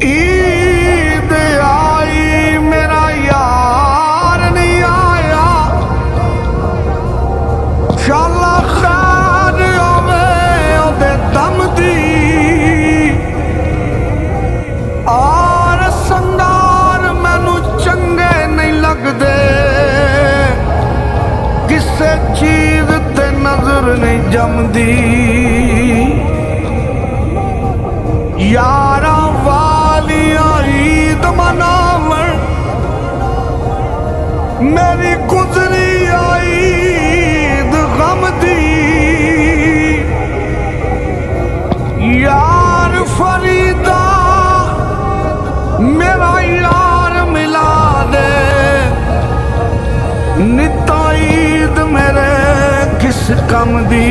ईद आई मेरा यार नहीं आया, शाला खैर होवे ओदे दम दी। और संगार मैनू चंगे नहीं लगदे, किसे चीज ते नजर नहीं जमदी। यारा वालियां ईद मनावन मेरी गुजरी आई ईद गम दी। यार फरीदा मेरा यार मिला दे, निता ईद मेरे किस कम दी।